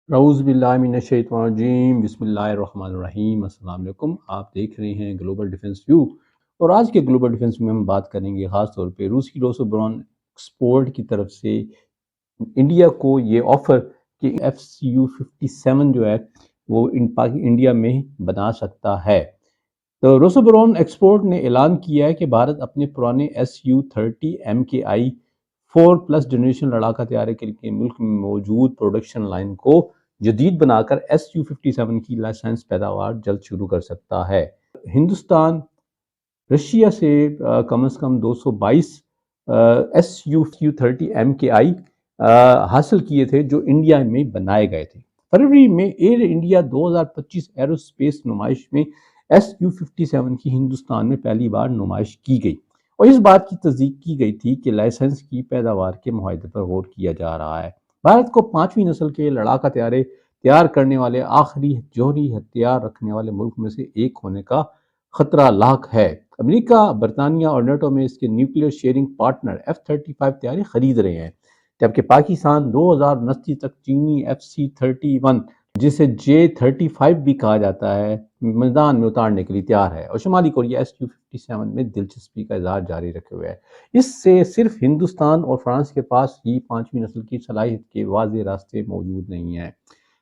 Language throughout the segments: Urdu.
اعوذ باللہ من الشیطان الرجیم بسم اللہ الرحمن الرحیم السلام علیکم۔ آپ دیکھ رہے ہیں گلوبل ڈیفنس ویو، اور آج کے گلوبل ڈیفنس میں ہم بات کریں گے خاص طور پہ روسی روسوبرون ایکسپورٹ کی طرف سے انڈیا کو یہ آفر کہ Su-57 جو ہے وہ انڈیا میں بنا سکتا ہے۔ تو روسوبرون ایکسپورٹ نے اعلان کیا ہے کہ بھارت اپنے پرانے Su-30 MKI 4+ جنریشن لڑاکا طیارے کے لیے ملک میں موجود پروڈکشن لائن کو جدید بنا کر Su-57 کی لائسنس پیداوار جلد شروع کر سکتا ہے۔ ہندوستان رشیا سے کم از کم 222 Su-30 MKI حاصل کیے تھے جو انڈیا میں بنائے گئے تھے۔ فروری میں ایئر انڈیا 2025 ایرو اسپیس نمائش میں Su-57 کی ہندوستان میں پہلی بار نمائش کی گئی، اور اس بات کی تصدیق کی گئی تھی کہ لائسنس کی پیداوار کے معاہدے پر غور کیا جا رہا ہے۔ بھارت کو 5ویں نسل کے لڑاکا طیارے تیار کرنے والے آخری جوہری ہتھیار رکھنے والے ملک میں سے ایک ہونے کا خطرہ لاحق ہے۔ امریکہ، برطانیہ اور نیٹو میں اس کے نیوکلیئر شیئرنگ پارٹنر F-35 طیارے خرید رہے ہیں، جبکہ پاکستان 2029 تک چینی FC-31 جسے J-35 بھی کہا جاتا ہے میدان میں اتارنے کے لیے تیار ہے، اور شمالی کوریا Su-57 میں دلچسپی کا اظہار جاری رکھے ہوئے ہے۔ اس سے صرف ہندوستان اور فرانس کے پاس ہی 5ویں نسل کی صلاحیت کے واضح راستے موجود نہیں ہیں۔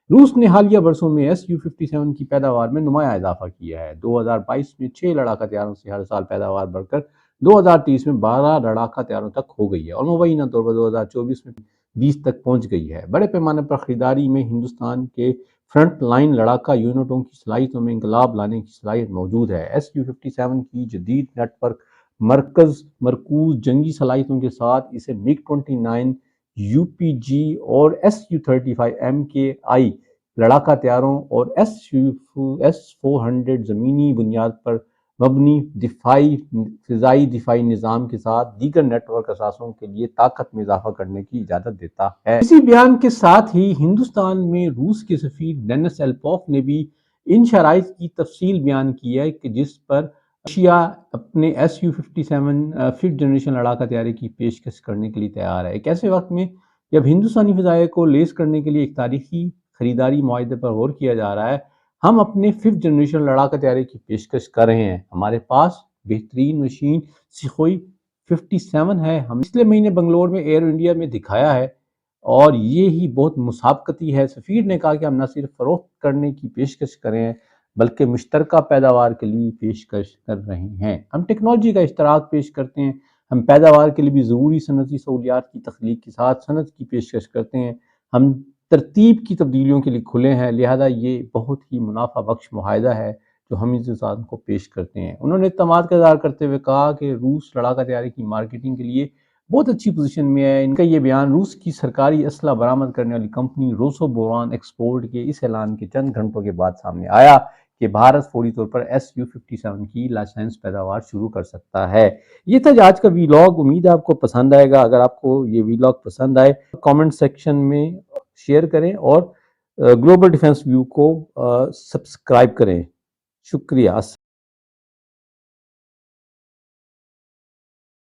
روس نے حالیہ برسوں میں Su-57 کی پیداوار میں نمایاں اضافہ کیا ہے۔ 2022 میں 6 لڑاکا طیاروں سے ہر سال پیداوار بڑھ کر 2030 میں 12 لڑاکا طیاروں تک ہو گئی ہے، اور مبینہ طور پر 2024 میں 20 تک پہنچ گئی ہے۔ بڑے پیمانے پر خریداری میں ہندوستان کے فرنٹ لائن لڑاکا یونٹوں کی صلاحیتوں میں انقلاب لانے کی صلاحیت موجود ہے۔ Su-57 کی جدید نیٹ ورک مرکوز جنگی صلاحیتوں کے ساتھ اسے MiG-29 UPG اور Su-35 MKI لڑاکا طیاروں اور S-400 زمینی بنیاد پر مبنی فضائی دفاعی نظام کے ساتھ دیگر نیٹ ورک اثاثوں کے لیے طاقت میں اضافہ کرنے کی اجازت دیتا ہے۔ اسی بیان کے ساتھ ہی ہندوستان میں روس کے سفیر ڈینس ایلپوف نے بھی ان شرائط کی تفصیل بیان کی ہے کہ جس پر رشیا اپنے Su-57 5th جنریشن لڑاکا طیارے کی پیشکش کرنے کے لیے تیار ہے۔ ایک ایسے وقت میں جب ہندوستانی فضائیہ کو لیس کرنے کے لیے ایک تاریخی خریداری معاہدے پر غور کیا جا رہا ہے، ہم اپنے 5th جنریشن لڑاکا طیارے کی پیشکش کر رہے ہیں۔ ہمارے پاس بہترین مشین سخوئی 57 ہے، ہم پچھلے مہینے بنگلور میں ایئر انڈیا میں دکھایا ہے، اور یہ ہی بہت مسابقتی ہے۔ سفیر نے کہا کہ ہم نہ صرف فروخت کرنے کی پیشکش کر رہے ہیں بلکہ مشترکہ پیداوار کے لیے پیشکش کر رہے ہیں۔ ہم ٹیکنالوجی کا اشتراک پیش کرتے ہیں، ہم پیداوار کے لیے بھی ضروری صنعتی سہولیات کی تخلیق کے ساتھ صنعت کی پیشکش کرتے ہیں، ہم ترتیب کی تبدیلیوں کے لیے کھلے ہیں، لہذا یہ بہت ہی منافع بخش معاہدہ ہے جو ہم اس انسان کو پیش کرتے ہیں۔ انہوں نے اعتماد کا اظہار کرتے ہوئے کہا کہ روس لڑاکا طیارے کی مارکیٹنگ کے لیے بہت اچھی پوزیشن میں ہے۔ ان کا یہ بیان روس کی سرکاری اسلحہ برآمد کرنے والی کمپنی روسوبورون ایکسپورٹ کے اس اعلان کے چند گھنٹوں کے بعد سامنے آیا کہ بھارت فوری طور پر Su-57 کی لائسنس پیداوار شروع کر سکتا ہے۔ یہ تھا آج کا ویلاگ، امید ہے آپ کو پسند آئے گا۔ اگر آپ کو یہ ویلاگ پسند آئے تو کامنٹ سیکشن میں شیئر کریں اور گلوبل ڈیفنس ویو کو سبسکرائب کریں۔ شکریہ۔